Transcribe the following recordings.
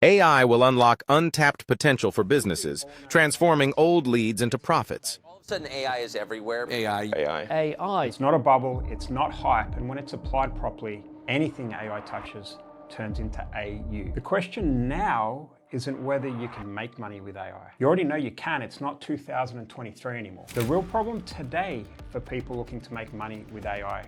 AI will unlock untapped potential for businesses, transforming old leads into profits. All of a sudden, AI is everywhere. AI. It's not a bubble, it's not hype, and when it's applied properly, anything AI touches turns into AU. The question now isn't whether you can make money with AI. You already know you can, it's not 2023 anymore. The real problem today for people looking to make money with AI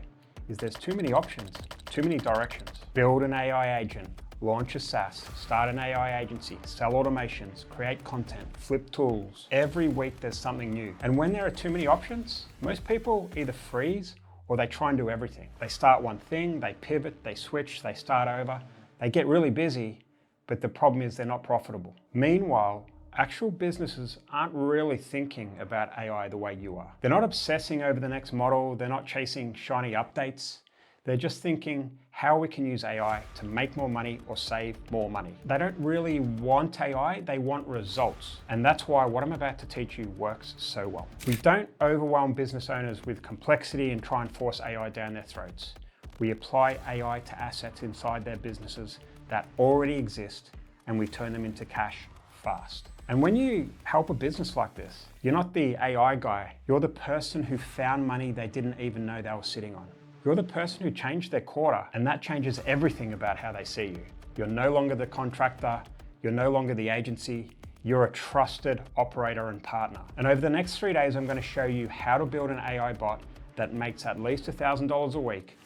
is there's too many options, too many directions. Build an AI agent, launch a SaaS, start an AI agency, sell automations, create content, flip tools. Every week there's something new. And when there are too many options, most people either freeze or they try and do everything. They start one thing, they pivot, they switch, they start over. They get really busy, but the problem is they're not profitable. Meanwhile, actual businesses aren't really thinking about AI the way you are. They're not obsessing over the next model, they're not chasing shiny updates. They're just thinking how we can use AI to make more money or save more money. They don't really want AI, they want results. And that's why what I'm about to teach you works so well. We don't overwhelm business owners with complexity and try and force AI down their throats. We apply AI to assets inside their businesses that already exist, and we turn them into cash fast. And when you help a business like this, you're not the AI guy, you're the person who found money they didn't even know they were sitting on. You're the person who changed their quarter, and that changes everything about how they see you. You're no longer the contractor, you're no longer the agency, you're a trusted operator and partner. And over the next 3 days, I'm going to show you how to build an AI bot that makes at least $1,000 a week,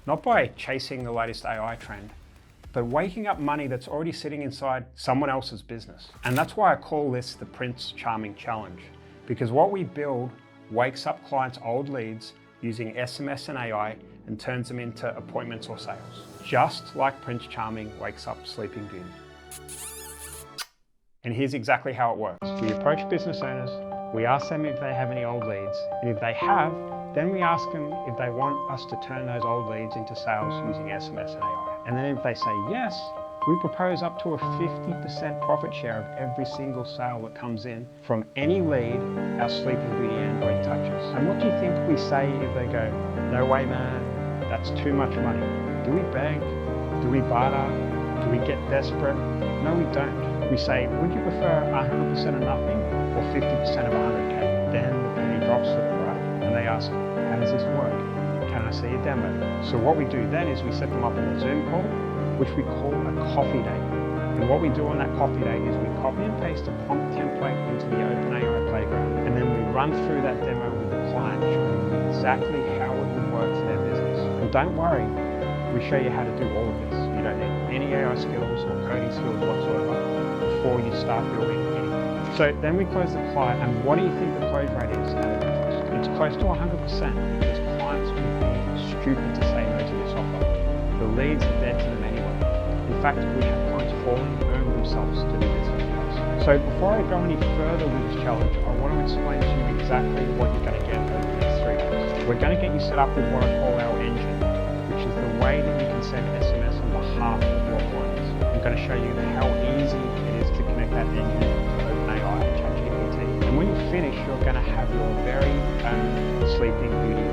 not by chasing the latest AI trend, but waking up money that's already sitting inside someone else's business. And that's why I call this the Prince Charming Challenge, because what we build wakes up clients' old leads using SMS and AI and turns them into appointments or sales, just like Prince Charming wakes up Sleeping Beauty. And here's exactly how it works. We approach business owners, we ask them if they have any old leads, and if they have, then we ask them if they want us to turn those old leads into sales using SMS and AI. And then if they say yes, we propose up to a 50% profit share of every single sale that comes in from any lead our Sleeping Beauty Android touches. And what do you think we say if they go, no way man, that's too much money? Do we beg? Do we barter? Do we get desperate? No, we don't. We say, would you prefer 100% of nothing or 50% of 100K? Then the penny drops for them, right? And they ask, how does this work? Can I see a demo? So what we do then is we set them up in a Zoom call, which we call a coffee date. And what we do on that coffee date is we copy and paste a prompt template into the OpenAI playground, and then we run through that demo with the client, showing them exactly how it would work for their business. And don't worry, we show you how to do all of this. You don't need any AI skills or coding skills whatsoever before you start building anything. So then we close the client, and what do you think the close rate is out of interest? It's close to 100% because clients would be stupid to say no to this offer. The leads are dead to them anyway. In fact, we have clients falling over themselves to do this with us. So before I go any further with this challenge, I want to explain to you exactly what you're going to get over the next 3 days. We're going to get you set up with what I call our engine, which is the way that you can send SMS on behalf of your clients. I'm going to show you how easy it is to connect that engine to OpenAI and ChatGPT. And when you finish, you're going to have your very own Sleeping Beauty.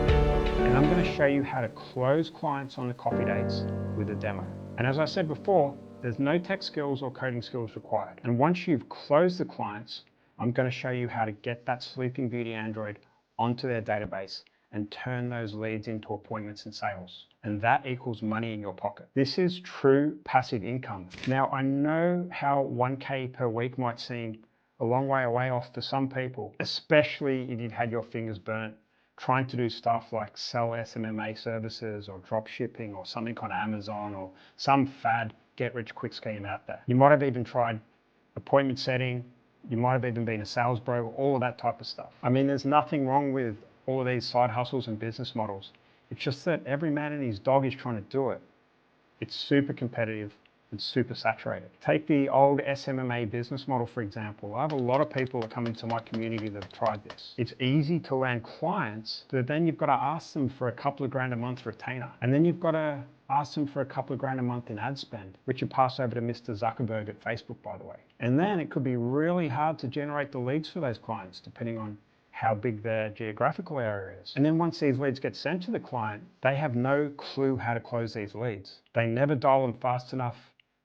And I'm going to show you how to close clients on the coffee dates with a demo. And as I said before, there's no tech skills or coding skills required. And once you've closed the clients, I'm going to show you how to get that Sleeping Beauty Android onto their database and turn those leads into appointments and sales. And that equals money in your pocket. This is true passive income. Now, I know how 1K per week might seem a long way away off for some people, especially if you've had your fingers burnt trying to do stuff like sell SMMA services or drop shipping or something on Amazon or some fad get-rich-quick scheme out there. You might have even tried appointment setting, you might have even been a sales bro, all of that type of stuff. I mean, there's nothing wrong with all of these side hustles and business models. It's just that every man and his dog is trying to do it. It's super competitive and super saturated. Take the old SMMA business model, for example. I have a lot of people that come into my community that have tried this. It's easy to land clients, but then you've got to ask them for a couple of grand a month retainer. And then you've got to ask them for a couple of grand a month in ad spend, which you pass over to Mr. Zuckerberg at Facebook, by the way. And then it could be really hard to generate the leads for those clients, depending on how big their geographical area is. And then once these leads get sent to the client, they have no clue how to close these leads. They never dial them fast enough.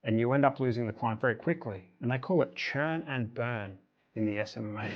and you end up losing the client very quickly. And they call it churn and burn in the SMA.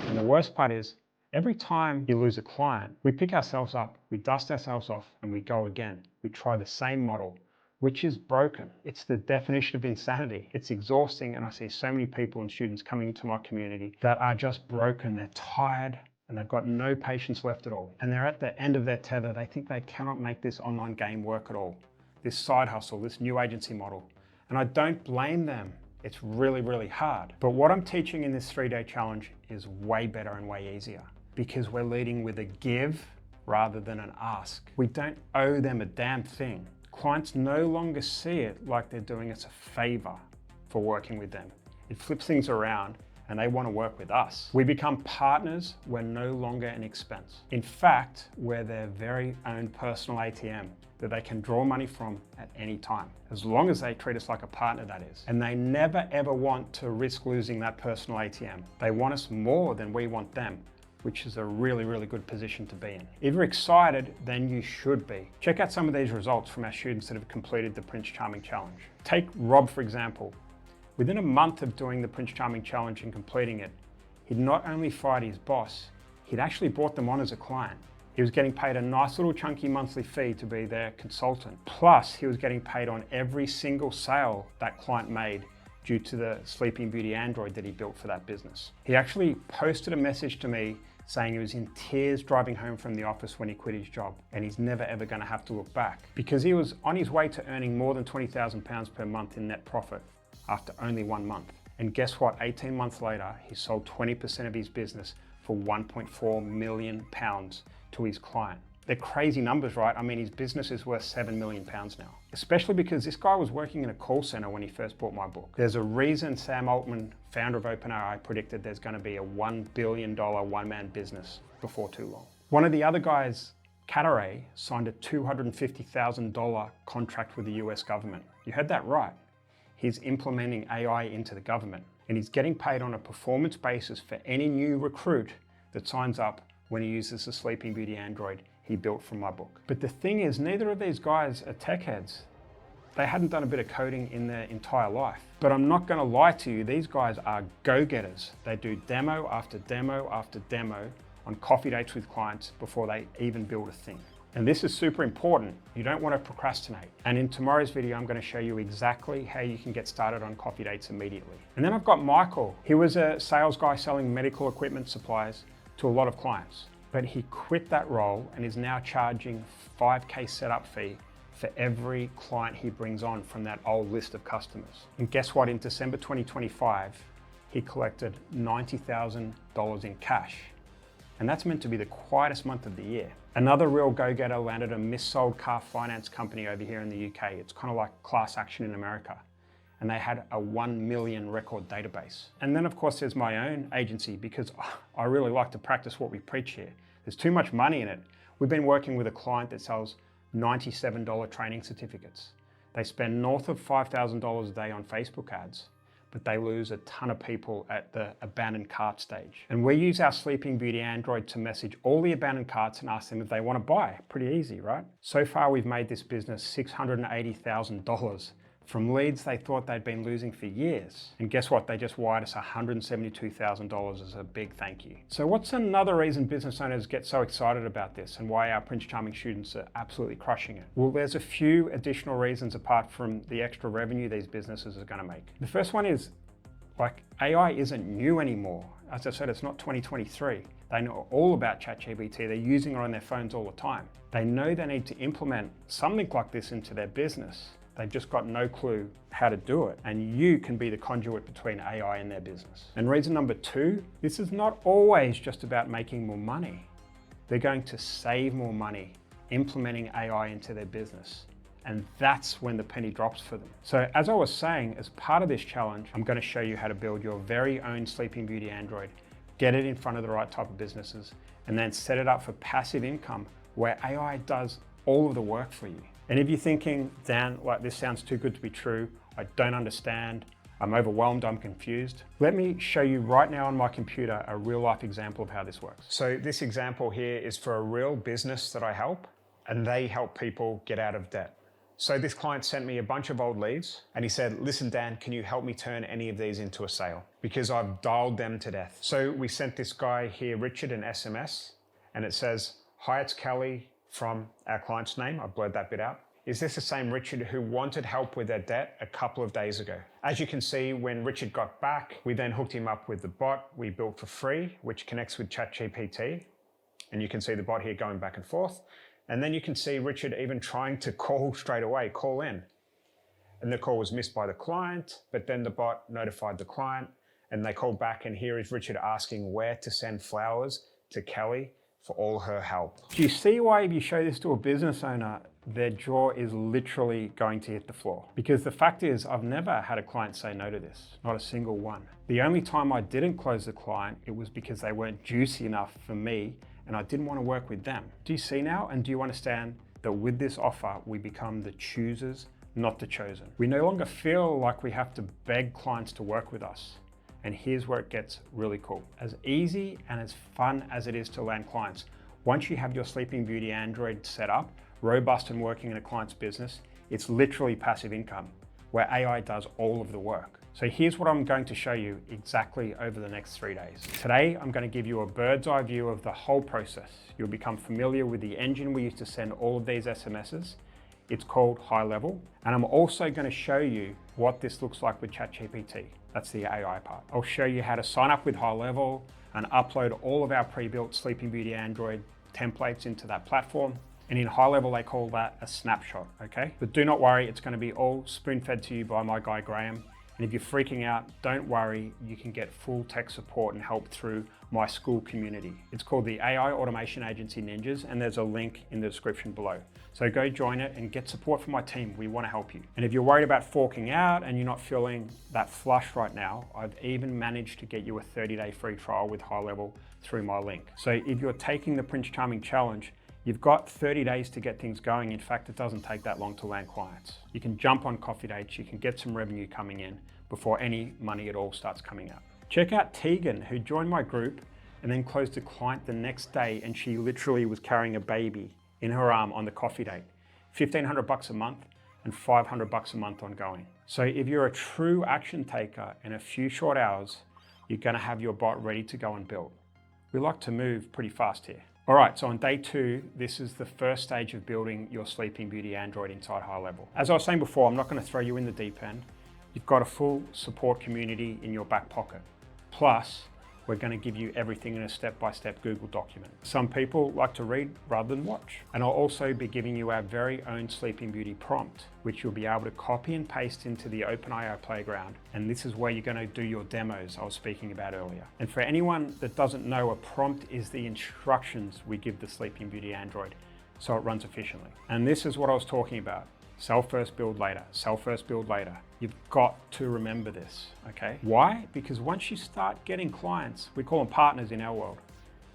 And the worst part is, every time you lose a client, we pick ourselves up, we dust ourselves off, and we go again. We try the same model, which is broken. It's the definition of insanity. It's exhausting, and I see so many people and students coming into my community that are just broken. They're tired, and they've got no patience left at all. And they're at the end of their tether. They think they cannot make this online game work at all. This side hustle, this new agency model. And I don't blame them. It's really, really hard. But what I'm teaching in this 3-day challenge is way better and way easier, because we're leading with a give rather than an ask. We don't owe them a damn thing. Clients no longer see it like they're doing us a favor for working with them. It flips things around, and they want to work with us. We become partners. We're no longer an expense. In fact, we're their very own personal ATM that they can draw money from at any time, as long as they treat us like a partner, that is. And they never ever want to risk losing that personal ATM. They want us more than we want them, which is a really, really good position to be in. If you're excited, then you should be. Check out some of these results from our students that have completed the Prince Charming Challenge. Take Rob, for example. Within a month of doing the Prince Charming Challenge and completing it, he'd not only fired his boss, he'd actually brought them on as a client. He was getting paid a nice little chunky monthly fee to be their consultant. Plus, he was getting paid on every single sale that client made due to the Sleeping Beauty Android that he built for that business. He actually posted a message to me saying he was in tears driving home from the office when he quit his job, and he's never ever going to have to look back, because he was on his way to earning more than £20,000 per month in net profit after only 1 month. And guess what? 18 months later, he sold 20% of his business for £1.4 million to his client. They're crazy numbers, right? I mean, his business is worth £7 million now, especially because this guy was working in a call center when he first bought my book. There's a reason Sam Altman, founder of OpenAI, predicted there's going to be a $1 billion one-man business before too long. One of the other guys, Retiree, signed a $250,000 contract with the US government. You heard that right. He's implementing AI into the government, and he's getting paid on a performance basis for any new recruit that signs up when he uses the Sleeping Beauty Android he built from my book. But the thing is, neither of these guys are tech heads. They hadn't done a bit of coding in their entire life. But I'm not gonna lie to you, these guys are go-getters. They do demo after demo after demo on coffee dates with clients before they even build a thing. And this is super important. You don't want to procrastinate. And in tomorrow's video, I'm going to show you exactly how you can get started on coffee dates immediately. And then I've got Michael. He was a sales guy selling medical equipment supplies to a lot of clients, but he quit that role and is now charging $5K setup fee for every client he brings on from that old list of customers. And guess what? In December 2025, he collected $90,000 in cash. And that's meant to be the quietest month of the year. Another real go-getter landed a missold car finance company over here in the UK. It's kind of like class action in America. And they had a 1 million record database. And then of course there's my own agency, because I really like to practice what we preach here. There's too much money in it. We've been working with a client that sells $97 training certificates. They spend north of $5,000 a day on Facebook ads, but they lose a ton of people at the abandoned cart stage. And we use our Sleeping Beauty Android to message all the abandoned carts and ask them if they want to buy. Pretty easy, right? So far, we've made this business $680,000 from leads they thought they'd been losing for years. And guess what? They just wired us $172,000 as a big thank you. So what's another reason business owners get so excited about this, and why our Prince Charming students are absolutely crushing it? Well, there's a few additional reasons apart from the extra revenue these businesses are going to make. The first one is, like, AI isn't new anymore. As I said, it's not 2023. They know all about ChatGPT. They're using it on their phones all the time. They know they need to implement something like this into their business. They've just got no clue how to do it. And you can be the conduit between AI and their business. And reason number two, this is not always just about making more money. They're going to save more money implementing AI into their business. And that's when the penny drops for them. So as I was saying, as part of this challenge, I'm going to show you how to build your very own Sleeping Beauty Android, get it in front of the right type of businesses, and then set it up for passive income where AI does all of the work for you. And if you're thinking, Dan, like, this sounds too good to be true, I don't understand, I'm overwhelmed, I'm confused, let me show you right now on my computer a real life example of how this works. So this example here is for a real business that I help, and they help people get out of debt. So this client sent me a bunch of old leads and he said, listen, Dan, can you help me turn any of these into a sale? Because I've dialed them to death. So we sent this guy here, Richard, an SMS, and it says, hi, it's Kelly from our client's name. I blurred that bit out. Is this the same Richard who wanted help with their debt a couple of days ago? As you can see, when Richard got back, we then hooked him up with the bot we built for free, which connects with ChatGPT. And you can see the bot here going back and forth. And then you can see Richard even trying to call straight away, call in. And the call was missed by the client, but then the bot notified the client and they called back, and here is Richard asking where to send flowers to Kelly for all her help. Do you see why if you show this to a business owner, their jaw is literally going to hit the floor? Because the fact is, I've never had a client say no to this, not a single one. The only time I didn't close the client, it was because they weren't juicy enough for me and I didn't want to work with them. Do you see now? And do you understand that with this offer, we become the choosers, not the chosen? We no longer feel like we have to beg clients to work with us. And here's where it gets really cool. As easy and as fun as it is to land clients, once you have your Sleeping Beauty Android set up, robust and working in a client's business, it's literally passive income, where AI does all of the work. So here's what I'm going to show you exactly over the next 3 days. Today, I'm going to give you a bird's eye view of the whole process. You'll become familiar with the engine we use to send all of these SMSs. It's called High Level. And I'm also going to show you what this looks like with ChatGPT. That's the AI part. I'll show you how to sign up with High Level and upload all of our pre-built Sleeping Beauty Android templates into that platform. And in High Level, they call that a snapshot, okay? But do not worry, it's going to be all spoon-fed to you by my guy, Graham. And if you're freaking out, don't worry, you can get full tech support and help through my school community. It's called the AI Automation Agency Ninjas, and there's a link in the description below. So go join it and get support from my team. We want to help you. And if you're worried about forking out and you're not feeling that flush right now, I've even managed to get you a 30-day free trial with High Level through my link. So if you're taking the Prince Charming Challenge, you've got 30 days to get things going. In fact, it doesn't take that long to land clients. You can jump on coffee dates, you can get some revenue coming in before any money at all starts coming out. Check out Tegan, who joined my group and then closed a client the next day, and she literally was carrying a baby in her arm on the coffee date. $1,500 a month and $500 a month ongoing. So if you're a true action taker, in a few short hours, you're gonna have your bot ready to go and build. We like to move pretty fast here. All right, so on day 2, this is the first stage of building your Sleeping Beauty Android inside High Level. As I was saying before, I'm not gonna throw you in the deep end. You've got a full support community in your back pocket. Plus, we're going to give you everything in a step-by-step Google document. Some people like to read rather than watch. And I'll also be giving you our very own Sleeping Beauty prompt, which you'll be able to copy and paste into the OpenAI playground. And this is where you're going to do your demos I was speaking about earlier. And for anyone that doesn't know, a prompt is the instructions we give the Sleeping Beauty Android so it runs efficiently. And this is what I was talking about. Sell first, build later. Sell first, build later. You've got to remember this, okay? Why? Because once you start getting clients, we call them partners in our world,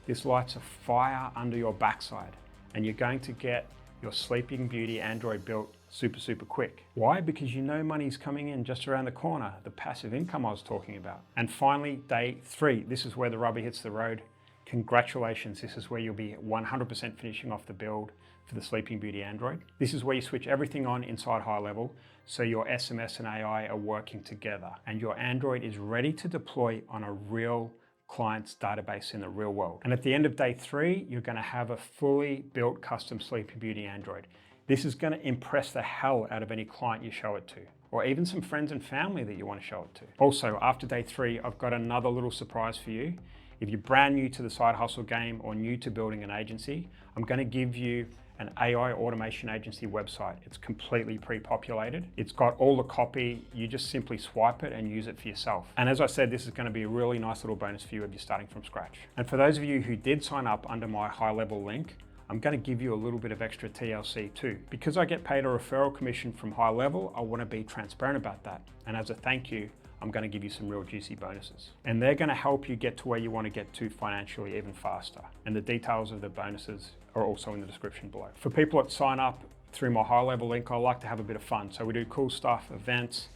this lights a fire under your backside and you're going to get your Sleeping Beauty Android built super, super quick. Why? Because you know money's coming in just around the corner, the passive income I was talking about. And finally, day 3, this is where the rubber hits the road. Congratulations, this is where you'll be 100% finishing off the build for the Sleeping Beauty Android. This is where you switch everything on inside High Level, so your SMS and AI are working together, and your Android is ready to deploy on a real client's database in the real world. And at the end of day 3, you're gonna have a fully built custom Sleeping Beauty Android. This is gonna impress the hell out of any client you show it to, or even some friends and family that you wanna show it to. Also, after day 3, I've got another little surprise for you. If you're brand new to the side hustle game or new to building an agency, I'm gonna give you an AI automation agency website. It's completely pre-populated. It's got all the copy. You just simply swipe it and use it for yourself. And as I said, this is going to be a really nice little bonus for you if you're starting from scratch. And for those of you who did sign up under my High Level link, I'm going to give you a little bit of extra TLC too. Because I get paid a referral commission from High Level, I want to be transparent about that. And as a thank you, I'm going to give you some real juicy bonuses. And they're going to help you get to where you want to get to financially even faster. And the details of the bonuses are also in the description below. For people that sign up through my High Level link, I like to have a bit of fun. So we do cool stuff, events,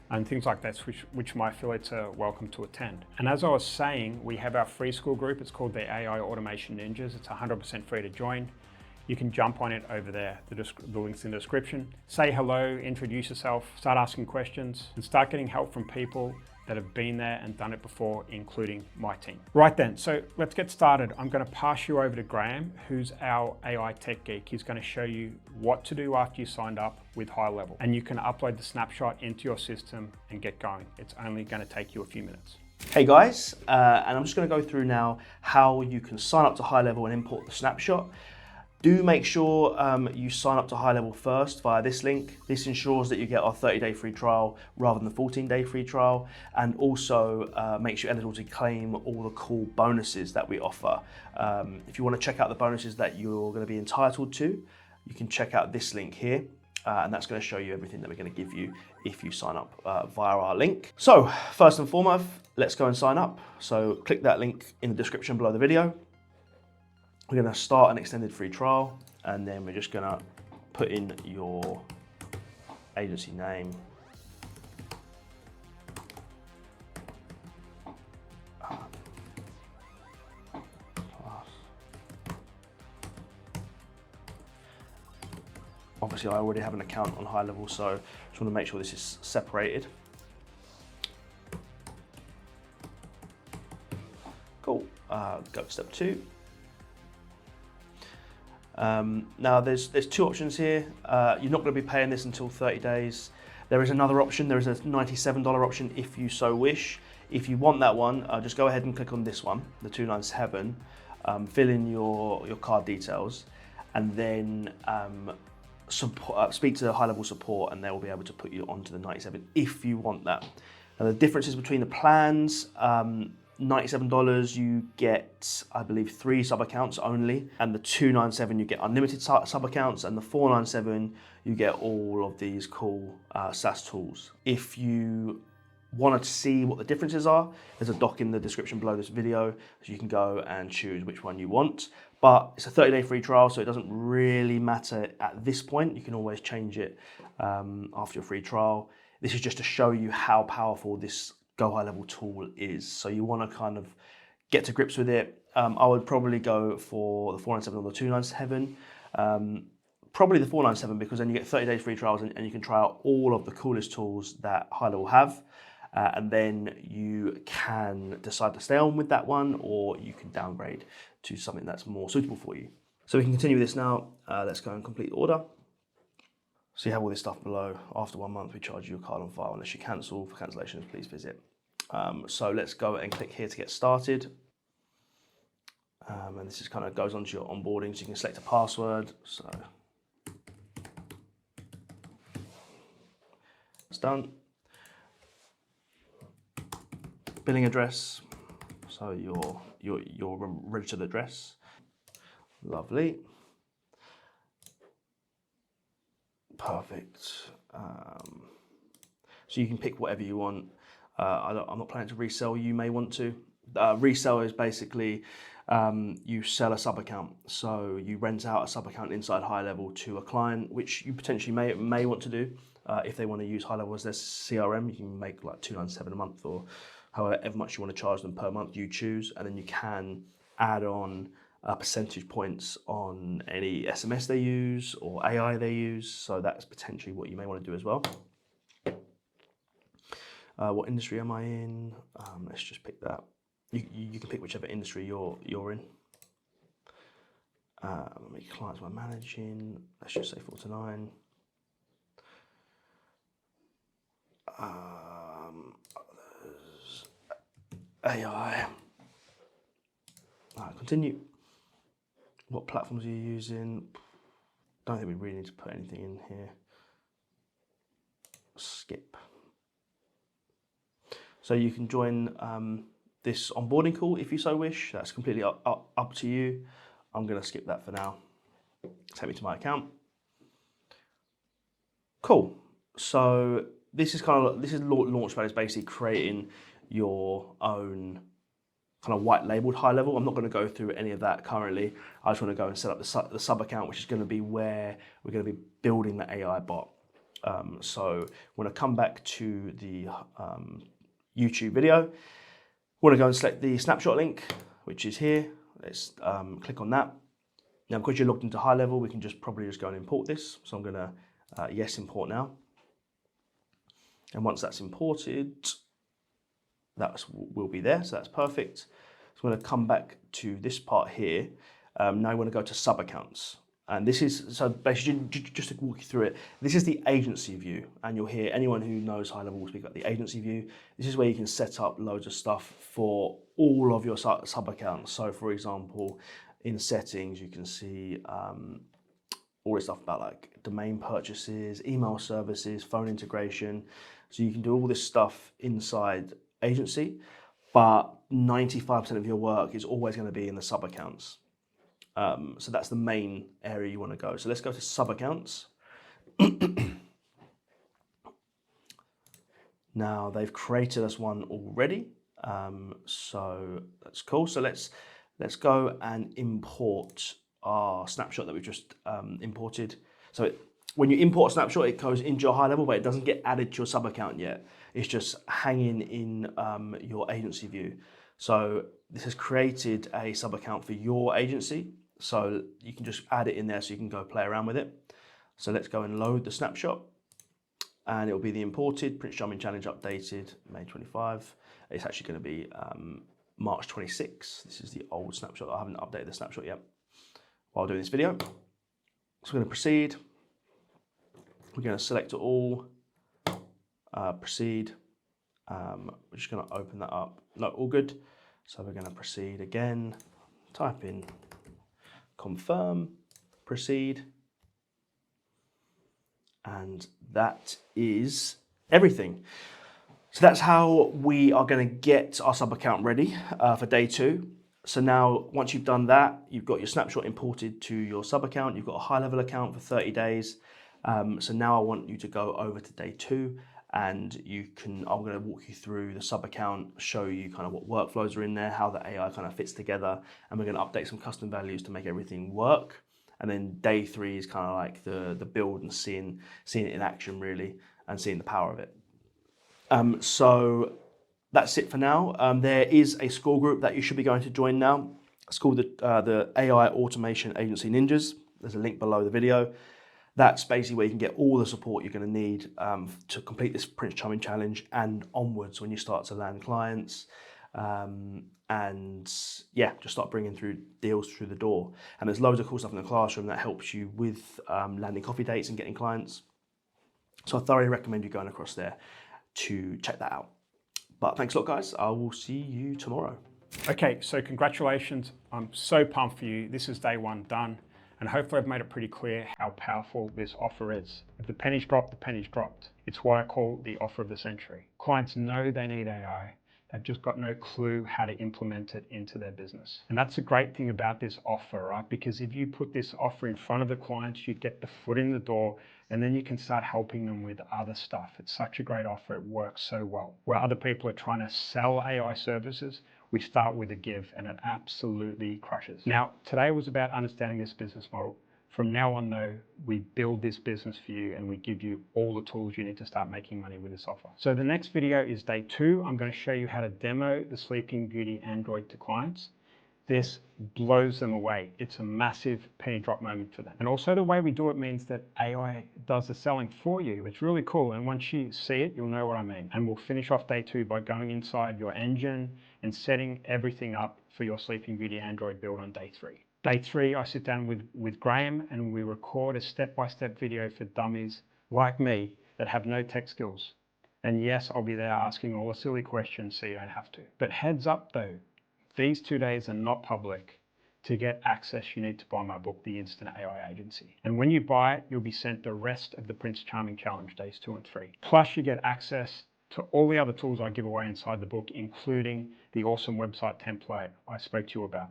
and things like that, which my affiliates are welcome to attend. And as I was saying, we have our free school group. It's called the AI Automation Ninjas. It's 100% free to join. you can jump on it over there. The link's in the description. Say hello, introduce yourself, start asking questions, and start getting help from people that have been there and done it before, including my team. Right then, so let's get started. I'm gonna pass you over to Graham, who's our AI tech geek. He's gonna show you what to do after you signed up with High Level. And you can upload the snapshot into your system and get going. It's only gonna take you a few minutes. Hey guys, and I'm just gonna go through now how you can sign up to High Level and import the snapshot. Do make sure you sign up to High Level first via this link. This ensures that you get our 30-day free trial rather than the 14-day free trial, and also makes you eligible to claim all the cool bonuses that we offer. If you want to check out the bonuses that you're going to be entitled to, you can check out this link here, and that's going to show you everything that we're going to give you if you sign up via our link. So first and foremost, let's go and sign up. So click that link in the description below the video. We're going to start an extended free trial, and then we're just going to put in your agency name, obviously I already have an account on High Level, so just want to make sure this is separated. Cool. Go to step 2. Now there's two options here. You're not going to be paying this until 30 days. There is another option. There is a $97 option if you so wish. If you want that one, just go ahead and click on this one, the 297. Fill in your card details, and then speak to High Level support, and they will be able to put you onto the 97 if you want that. Now the differences between the plans. $97 you get, I believe, 3 sub accounts only, and the $297 you get unlimited sub accounts, and the $497 you get all of these cool SaaS tools. If you want to see what the differences are, there's a doc in the description below this video, so you can go and choose which one you want. But it's a 30-day free trial, so it doesn't really matter at this point. You can always change it after your free trial. This is just to show you how powerful this Go High Level tool is. So you want to kind of get to grips with it. I would probably go for the 497 or the 297. Probably the 497, because then you get 30 days free trials, and you can try out all of the coolest tools that High Level have. And then you can decide to stay on with that one, or you can downgrade to something that's more suitable for you. So we can continue this now. Let's go and complete the order. So you have all this stuff below. After 1 month, we charge you a card on file unless you cancel. For cancellations, please visit. So let's go and click here to get started. And this just kind of goes onto your onboarding, so you can select a password. So it's done. Billing address. So your registered address. Lovely. Perfect. So you can pick whatever you want. I'm not planning to resell. You may want to. Resell is basically you sell a sub account. So you rent out a sub account inside High Level to a client, which you potentially may want to do. If they want to use High Level as their CRM, you can make like $297 a month, or however much you want to charge them per month, you choose, and then you can add on percentage points on any SMS they use or AI they use. So that's potentially what you may want to do as well. What industry am I in? Let's just pick that. You can pick whichever industry you're in. How many clients am I managing? Let's just say 4 to 9. AI. Continue. What platforms are you using? Don't think we really need to put anything in here. Skip. So you can join this onboarding call if you so wish. That's completely up to you. I'm going to skip that for now. Take me to my account. Cool. So this is Launchpad is basically creating your own kind of white labeled High Level. I'm not going to go through any of that currently. I just want to go and set up the sub account, which is going to be where we're going to be building the AI bot. So we're going to come back to the YouTube video. We're going to go and select the snapshot link, which is here. Let's click on that. Now, because you're logged into high level, we can probably just go and import this. So I'm going to yes, import now. And once that's imported, that will be there. So that's perfect. So I'm going to come back to this part here. Now I want to go to sub accounts. And this is, so basically, just to walk you through it, this is the agency view. And you'll hear anyone who knows high level will speak about the agency view. This is where you can set up loads of stuff for all of your sub accounts. So for example, in settings, you can see all this stuff about like domain purchases, email services, phone integration. So you can do all this stuff inside agency, but 95% of your work is always going to be in the sub accounts. So that's the main area you want to go. So let's go to sub accounts. Now they've created us one already. So that's cool. So let's go and import our snapshot that we've just imported. So when you import a snapshot, it goes into your high level, but it doesn't get added to your sub account yet. It's just hanging in your agency view. So this has created a sub account for your agency. So you can just add it in there so you can go play around with it. So let's go and load the snapshot. And it will be the imported Prince Charming Challenge updated May 25. It's actually going to be March 26. This is the old snapshot. I haven't updated the snapshot yet while doing this video. So we're going to proceed. We're going to select it all, proceed. We're just going to open that up. No, all good. So we're going to proceed again. Type in confirm, proceed. And that is everything. So that's how we are going to get our sub account ready for day 2. So now, once you've done that, you've got your snapshot imported to your sub account. You've got a high level account for 30 days. So now I want you to go over to day 2, and I'm going to walk you through the sub account, show you kind of what workflows are in there, how the AI kind of fits together, and we're going to update some custom values to make everything work. And then day 3 is kind of like the build and seeing it in action really, and seeing the power of it. So that's it for now. There is a school group that you should be going to join now. It's called the AI Automation Agency Ninjas. There's a link below the video. That's basically where you can get all the support you're going to need to complete this Prince Charming Challenge and onwards when you start to land clients. And yeah, just start bringing through deals through the door. And there's loads of cool stuff in the classroom that helps you with landing coffee dates and getting clients. So I thoroughly recommend you going across there to check that out. But thanks a lot, guys. I will see you tomorrow. Okay, so congratulations. I'm so pumped for you. This is day 1 done. And hopefully I've made it pretty clear how powerful this offer is. If the penny's dropped, the penny's dropped. It's what I call the offer of the century. Clients know they need AI. They've just got no clue how to implement it into their business. And that's the great thing about this offer, right? Because if you put this offer in front of the clients, you get the foot in the door, and then you can start helping them with other stuff. It's such a great offer. It works so well. Where other people are trying to sell AI services, we start with a give, and it absolutely crushes. Now, today was about understanding this business model. From now on though, we build this business for you and we give you all the tools you need to start making money with this offer. So the next video is day 2. I'm going to show you how to demo the Sleeping Beauty Android to clients. This blows them away. It's a massive penny drop moment for them. And also the way we do it means that AI does the selling for you. It's really cool. And once you see it, you'll know what I mean. And we'll finish off day 2 by going inside your engine and setting everything up for your Sleeping Beauty Android build on day 3. Day 3, I sit down with Graham and we record a step-by-step video for dummies like me that have no tech skills. And yes, I'll be there asking all the silly questions so you don't have to. But heads up though, these 2 days are not public. To get access, you need to buy my book, The Instant AI Agency. And when you buy it, you'll be sent the rest of the Prince Charming Challenge, days 2 and 3. Plus you get access to all the other tools I give away inside the book, including the awesome website template I spoke to you about.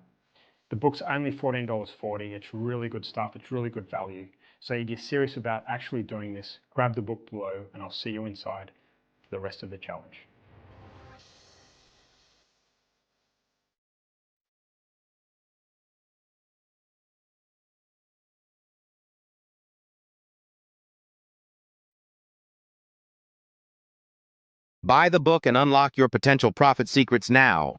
The book's only $14.40. It's really good stuff. It's really good value. So if you're serious about actually doing this, grab the book below and I'll see you inside for the rest of the challenge. Buy the book and unlock your potential profit secrets now.